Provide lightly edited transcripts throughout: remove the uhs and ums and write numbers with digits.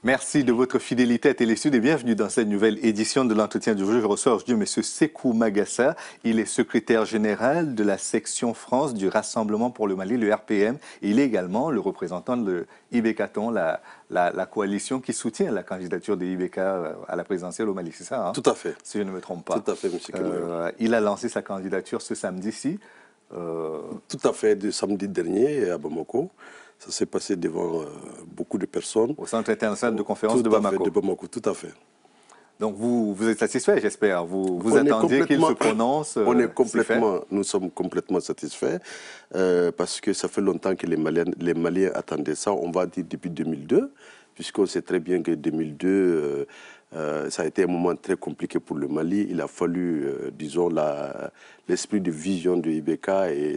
Merci de votre fidélité à Télésud et bienvenue dans cette nouvelle édition de l'entretien du jour. Je reçois aujourd'hui M. Sékou Magassa. Il est secrétaire général de la section France du Rassemblement pour le Mali, le RPM. Et il est également le représentant de IBK-TON, la coalition qui soutient la candidature de IBK à la présidentielle au Mali. C'est ça, hein? Tout à fait. Si je ne me trompe pas. Tout à fait, M. Kemer. Il a lancé sa candidature ce samedi-ci. Tout à fait, de samedi dernier à Bamako. Ça s'est passé devant beaucoup de personnes. Au Centre international de conférence de Bamako. De Bamako, tout à fait. Donc vous êtes satisfait, j'espère. Vous attendiez qu'il se prononce. Nous sommes complètement satisfaits parce que ça fait longtemps que les Maliens attendaient ça. On va dire depuis 2002, puisqu'on sait très bien que 2002, ça a été un moment très compliqué pour le Mali. Il a fallu, disons, l'esprit de vision de IBK et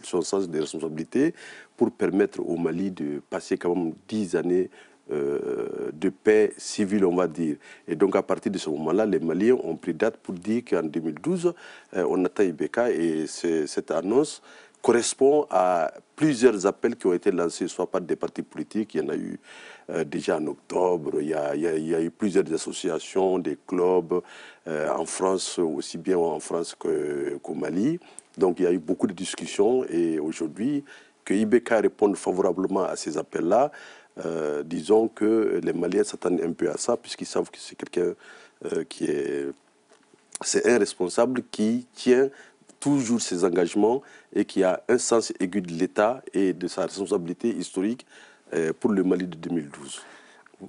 son sens de responsabilité pour permettre au Mali de passer quand même 10 années de paix civile, on va dire. Et donc, à partir de ce moment-là, les Maliens ont pris date pour dire qu'en 2012, on attend IBK et cette annonce correspond à plusieurs appels qui ont été lancés, soit par des partis politiques, il y en a eu déjà en octobre, il y a eu plusieurs associations, des clubs, en France, aussi bien en France qu'au Mali. Donc il y a eu beaucoup de discussions et aujourd'hui, que IBK réponde favorablement à ces appels-là, disons que les Maliens s'attendent un peu à ça, puisqu'ils savent que c'est quelqu'un c'est un responsable qui tient toujours ses engagements et qui a un sens aigu de l'État et de sa responsabilité historique pour le Mali de 2012.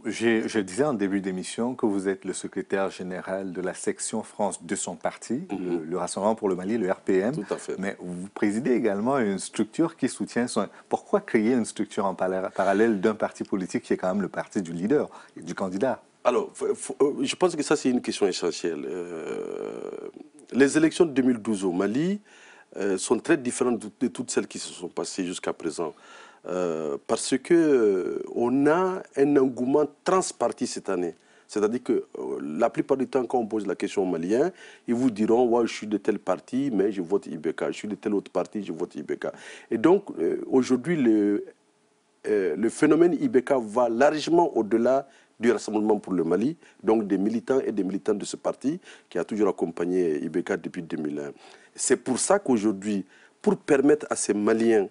Je disais en début d'émission que vous êtes le secrétaire général de la section France de son parti, le Rassemblement pour le Mali, le RPM. Tout à fait. Mais vous présidez également une structure qui soutient son... Pourquoi créer une structure en parallèle d'un parti politique qui est quand même le parti du leader, du candidat? Alors, je pense que ça, c'est une question essentielle. Les élections de 2012 au Mali sont très différentes de toutes celles qui se sont passées jusqu'à présent. Parce qu'on a un engouement transparti cette année. C'est-à-dire que la plupart du temps, quand on pose la question aux Maliens, ils vous diront ouais, « je suis de tel parti, mais je vote IBK. Je suis de tel autre parti, je vote IBK. » Et donc, aujourd'hui, le phénomène IBK va largement au-delà du Rassemblement pour le Mali, donc des militants et des militantes de ce parti qui a toujours accompagné IBK depuis 2001. C'est pour ça qu'aujourd'hui, pour permettre à ces Maliens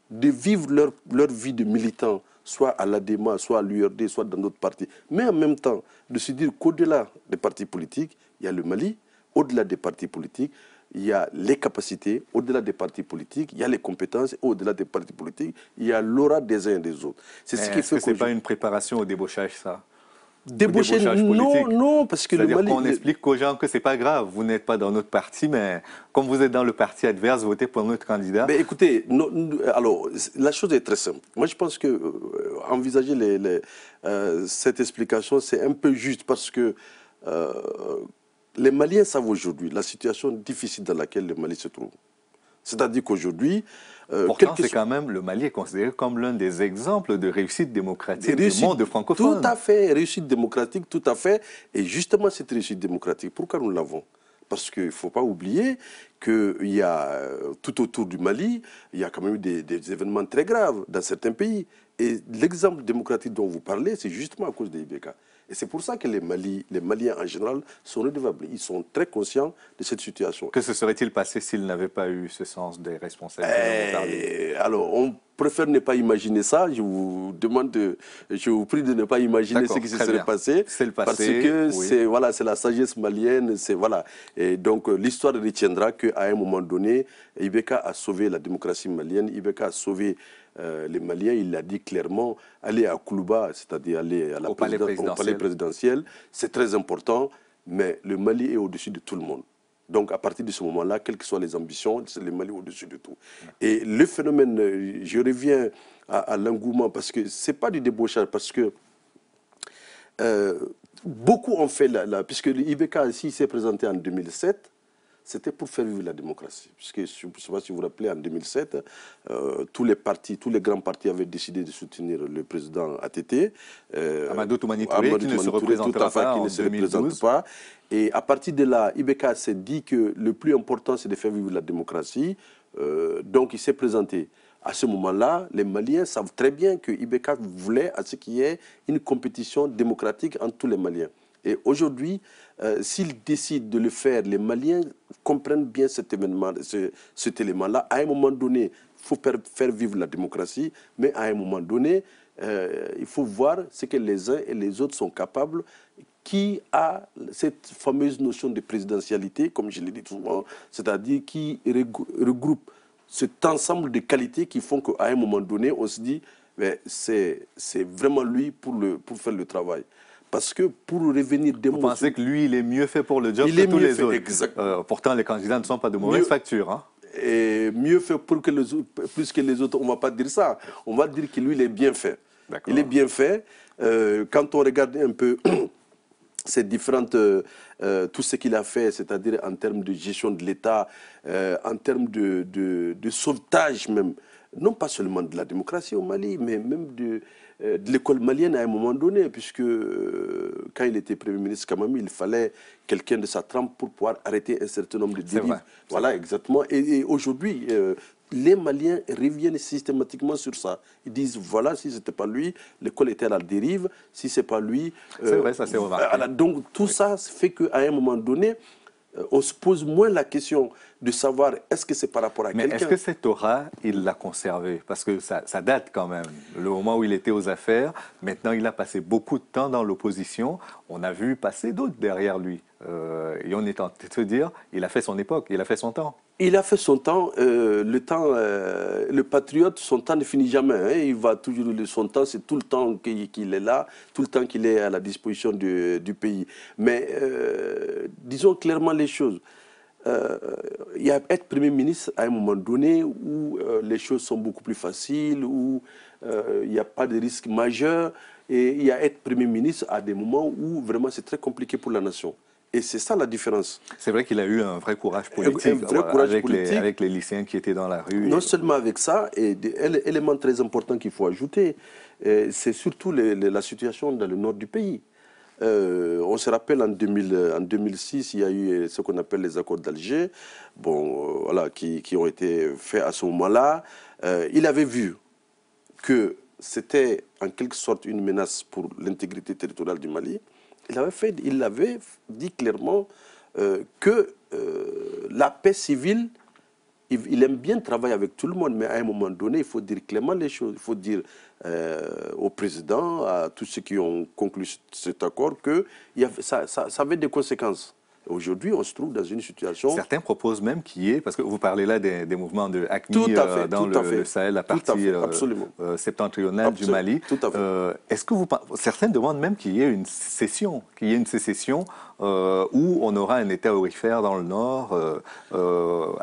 de vivre leur vie de militants, soit à l'ADEMA, soit à l'URD, soit dans d'autres partis, mais en même temps de se dire qu'au-delà des partis politiques, il y a le Mali, au-delà des partis politiques, il y a les capacités, au-delà des partis politiques, il y a les compétences, au-delà des partis politiques, il y a l'aura des uns et des autres. C'est ce qui fait que ce n'est pas une préparation au débauchage, ça? Débauchage, non, parce que le Mali... C'est-à-dire qu'on explique aux gens que ce n'est pas grave, vous n'êtes pas dans notre parti, mais comme vous êtes dans le parti adverse, votez pour notre candidat. Mais écoutez, alors, la chose est très simple. Moi, je pense que envisager cette explication, c'est un peu juste parce que les Maliens savent aujourd'hui la situation difficile dans laquelle le Mali se trouve. C'est-à-dire qu'aujourd'hui... Pourtant, c'est quand même, le Mali est considéré comme l'un des exemples de réussite démocratique du monde francophone. Tout à fait, réussite démocratique, tout à fait. Et justement, cette réussite démocratique, pourquoi nous l'avons? Parce qu'il ne faut pas oublier qu'il y a, tout autour du Mali, il y a quand même eu des événements très graves dans certains pays. Et l'exemple démocratique dont vous parlez, c'est justement à cause des IBK. Et c'est pour ça que les Maliens en général sont redevables. Ils sont très conscients de cette situation. Que se serait-il passé s'ils n'avaient pas eu ce sens des responsabilités? Alors, on préfère ne pas imaginer ça. Je vous prie de ne pas imaginer ce qui se serait passé. C'est le passé. Parce que c'est la sagesse malienne. Voilà. Et donc, l'histoire retiendra qu'à un moment donné, IBK a sauvé la démocratie malienne. IBK a sauvé les Maliens. Il l'a dit clairement, aller à Koulouba, c'est-à-dire aller au palais présidentiel, c'est très important, mais le Mali est au-dessus de tout le monde. Donc, à partir de ce moment-là, quelles que soient les ambitions, c'est le Mali au-dessus de tout. Et le phénomène, je reviens à l'engouement, parce que ce n'est pas du débauchage, parce que beaucoup ont fait, puisque l'IBK, s'il s'est présenté en 2007, c'était pour faire vivre la démocratie. Puisque, je ne sais pas si vous vous rappelez, en 2007, tous les grands partis avaient décidé de soutenir le président ATT. Amadou Toumani Touré, qui ne se représentera pas en 2012. Et à partir de là, IBK s'est dit que le plus important, c'est de faire vivre la démocratie. Donc, il s'est présenté à ce moment-là, les Maliens savent très bien que Ibeka voulait à ce qu'il y ait une compétition démocratique entre tous les Maliens. Et aujourd'hui, s'il décide de le faire, les Maliens comprennent bien cet événement, cet élément-là. À un moment donné, il faut faire vivre la démocratie, mais à un moment donné, il faut voir ce que les uns et les autres sont capables. Qui a cette fameuse notion de présidentialité, comme je l'ai dit souvent, c'est-à-dire qui regroupe cet ensemble de qualités qui font qu'à un moment donné, on se dit, c'est vraiment lui pour faire le travail. Parce que pour revenir des Vous pensez que lui, il est mieux fait pour le job que tous les autres. Pourtant, les candidats ne sont pas de mauvaise facture. Hein. Et mieux fait pour que les autres, plus que les autres, on ne va pas dire ça. On va dire que lui, il est bien fait. Il est bien fait. Quand on regarde un peu ces différentes, tout ce qu'il a fait, c'est-à-dire en termes de gestion de l'État, en termes de sauvetage même, non pas seulement de la démocratie au Mali, mais même de l'école malienne à un moment donné, puisque quand il était Premier ministre, quand même, il fallait quelqu'un de sa trempe pour pouvoir arrêter un certain nombre de dérives. Voilà, exactement. Et aujourd'hui, les Maliens reviennent systématiquement sur ça. Ils disent, voilà, si ce n'était pas lui, l'école était à la dérive, si ce n'est pas lui... c'est vrai, ça c'est remarqué. Donc tout ça fait qu'à un moment donné, on se pose moins la question de savoir est-ce que c'est par rapport à quelqu'un. Mais est-ce que cette aura, il l'a conservée? Parce que ça date quand même. Le moment où il était aux affaires, maintenant il a passé beaucoup de temps dans l'opposition. On a vu passer d'autres derrière lui. Et on est tenté de se dire, il a fait son époque, il a fait son temps. Il a fait son temps, le patriote, son temps ne finit jamais. Hein. Il va toujours, son temps, c'est tout le temps qu'il est là, tout le temps qu'il est à la disposition du pays. Mais disons clairement les choses. Il y a être Premier ministre à un moment donné où les choses sont beaucoup plus faciles, où il n'y a pas de risque majeur. Et il y a être Premier ministre à des moments où vraiment c'est très compliqué pour la nation. Et c'est ça la différence. C'est vrai qu'il a eu un vrai courage politique, avec les lycéens qui étaient dans la rue. Non seulement avec ça, et élément très important qu'il faut ajouter, c'est surtout la situation dans le nord du pays. On se rappelle en 2006, il y a eu ce qu'on appelle les accords d'Alger, voilà, qui ont été faits à ce moment-là. Il avait vu que c'était en quelque sorte une menace pour l'intégrité territoriale du Mali. Il avait dit clairement que la paix civile, il aime bien travailler avec tout le monde, mais à un moment donné, il faut dire clairement les choses. Il faut dire au président, à tous ceux qui ont conclu cet accord, que ça avait des conséquences. Aujourd'hui, on se trouve dans une situation... Certains proposent même qu'il y ait, parce que vous parlez là des mouvements de AQMI dans le Sahel, la partie septentrionale du Mali. Est-ce que certains demandent même qu'il y ait une sécession, où on aura un État aurifère dans le nord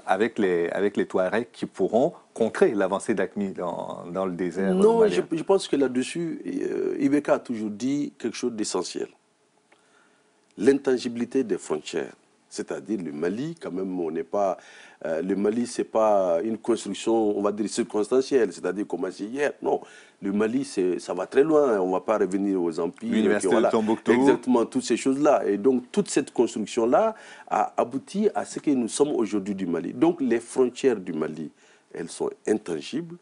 avec les Touaregs qui pourront contrer l'avancée d'AQMI dans le désert malien? Non, je pense que là-dessus, Ibeka a toujours dit quelque chose d'essentiel. L'intangibilité des frontières, c'est-à-dire le Mali, quand même, on n'est pas... le Mali, ce n'est pas une construction, on va dire, circonstancielle, c'est-à-dire comme c'est hier. Non, le Mali, ça va très loin, on ne va pas revenir aux empires. L'université de Tombouctou. Exactement, toutes ces choses-là. Et donc, toute cette construction-là a abouti à ce que nous sommes aujourd'hui du Mali. Donc, les frontières du Mali, elles sont intangibles.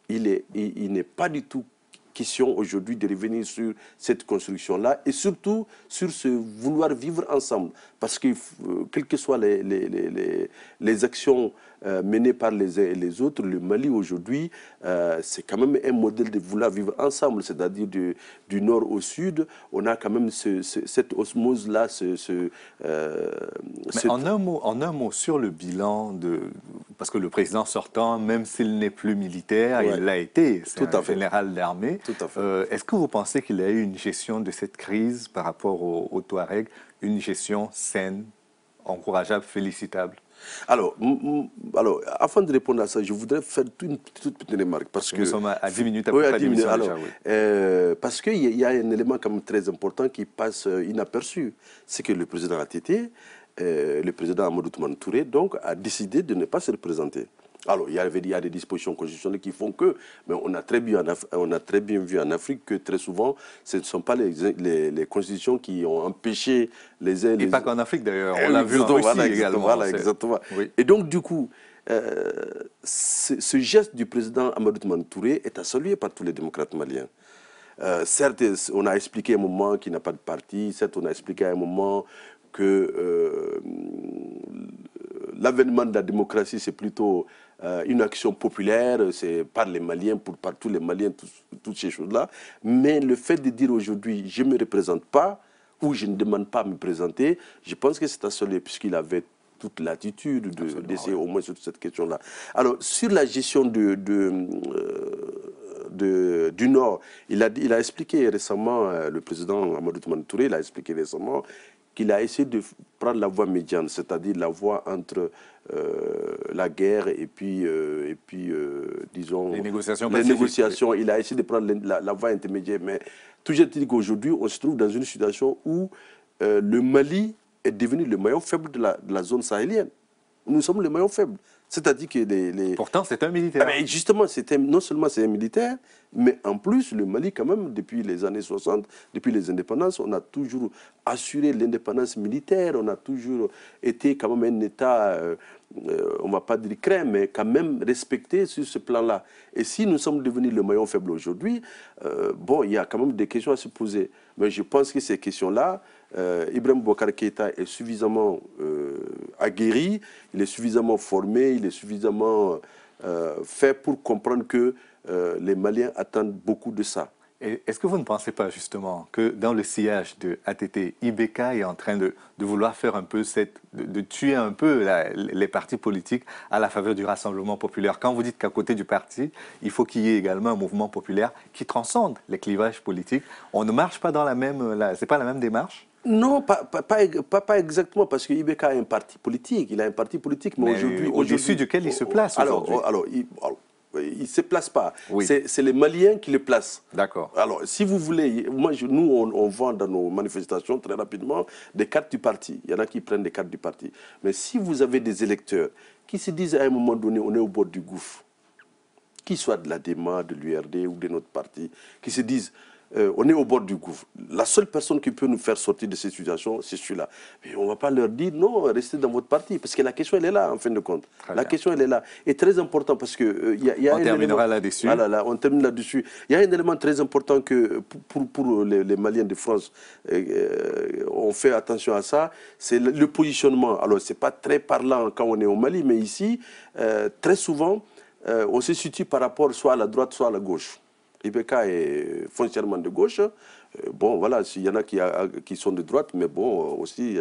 Il n'est pas du tout question aujourd'hui de revenir sur cette construction-là et surtout sur ce vouloir vivre ensemble. Parce que quelles que soient les actions menées par les uns et les autres, le Mali aujourd'hui, c'est quand même un modèle de vouloir vivre ensemble, c'est-à-dire du nord au sud, on a quand même cette osmose-là. En un mot sur le bilan parce que le président sortant, même s'il n'est plus militaire, il l'a été, c'est un général d'armée. Est-ce que vous pensez qu'il y a eu une gestion de cette crise par rapport aux Touaregs, une gestion saine, encourageable, félicitable? Alors, afin de répondre à ça, je voudrais faire une toute petite remarque. Parce que nous sommes à 10 minutes après la démission déjà, parce qu'il y a un élément quand même très important qui passe inaperçu. C'est que le président ATT, le président Amadou Toumani Touré, donc, a décidé de ne pas se représenter. Alors, il y a des dispositions constitutionnelles qui font que, mais on a très bien vu en Afrique que très souvent, ce ne sont pas les constitutions qui ont empêché les uns et les autres. Et pas qu'en Afrique d'ailleurs, on l'a vu en Russie également. Voilà, exactement. Oui. Et donc, du coup, ce geste du président Amadou Toumani Touré est à saluer par tous les démocrates maliens. Certes, on a expliqué à un moment qu'il n'a pas de parti, certes, on a expliqué à un moment que l'avènement de la démocratie, c'est plutôt une action populaire, c'est par les Maliens, par tous les Maliens, toutes ces choses-là. Mais le fait de dire aujourd'hui, je ne me représente pas, ou je ne demande pas à me présenter, je pense que c'est à saluer, puisqu'il avait toute l'attitude d'essayer au moins sur cette question-là. Alors, sur la gestion du Nord, il a expliqué récemment, le président Amadou Toumani Touré, il a expliqué récemment qu'il a essayé de prendre la voie médiane, c'est-à-dire la voie entre la guerre et puis disons, les négociations. Il a essayé de prendre la voie intermédiaire, mais toujours dit qu'aujourd'hui, on se trouve dans une situation où le Mali est devenu le maillon faible de la zone sahélienne. Nous sommes le maillon faible. C'est-à-dire que Pourtant, c'est un militaire. Ah ben justement, non seulement c'est un militaire, mais en plus, le Mali, quand même, depuis les années 60, depuis les indépendances, on a toujours assuré l'indépendance militaire, on a toujours été quand même un État, on ne va pas dire craint, mais quand même respecté sur ce plan-là. Et si nous sommes devenus le maillon faible aujourd'hui, bon, il y a quand même des questions à se poser. Mais je pense que ces questions-là, Ibrahim Boubacar Keïta est suffisamment aguerri, il est suffisamment formé, il est suffisamment fait pour comprendre que les Maliens attendent beaucoup de ça. Est-ce que vous ne pensez pas justement que dans le sillage de ATT, IBK est en train de vouloir faire un peu de tuer un peu les partis politiques à la faveur du Rassemblement populaire? Quand vous dites qu'à côté du parti, il faut qu'il y ait également un mouvement populaire qui transcende les clivages politiques, on ne marche pas dans la même, c'est pas la même démarche? Non, pas exactement, parce que IBK a un parti politique. Il a un parti politique, mais aujourd'hui... Au-dessus duquel il se place aujourd'hui. Alors, il ne se place pas. Oui. C'est les Maliens qui le placent. D'accord. Alors, si vous voulez, nous, on vend dans nos manifestations très rapidement des cartes du parti. Il y en a qui prennent des cartes du parti. Mais si vous avez des électeurs qui se disent à un moment donné, on est au bord du gouffre, qu'ils soient de l'ADEMA, de l'URD ou de notre parti, qui se disent... on est au bord du gouffre. La seule personne qui peut nous faire sortir de cette situation, c'est celui-là. Mais on ne va pas leur dire non, restez dans votre parti, parce que la question, elle est là, en fin de compte. La question, elle est là. Et très important, parce que... on terminera là-dessus. Voilà, on termine là-dessus. Il y a un élément très important que, pour les Maliens de France, on fait attention à ça, c'est le positionnement. Alors, ce n'est pas très parlant quand on est au Mali, mais ici, très souvent, on se situe par rapport soit à la droite, soit à la gauche. IBK est foncièrement de gauche. Bon, voilà, il y en a qui sont de droite, mais bon, aussi,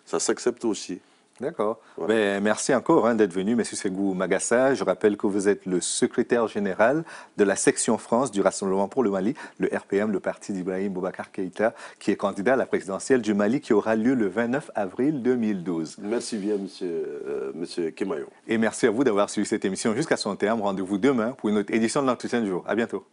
ça s'accepte aussi. D'accord. Voilà. Merci encore d'être venu, M. Ségou Magassa. Je rappelle que vous êtes le secrétaire général de la section France du Rassemblement pour le Mali, le RPM, le parti d'Ibrahim Boubacar Keïta, qui est candidat à la présidentielle du Mali, qui aura lieu le 29 avril 2012. Merci bien, monsieur Kemayo. Et merci à vous d'avoir suivi cette émission jusqu'à son terme. Rendez-vous demain pour une autre édition de l'Entretien du jour. À bientôt.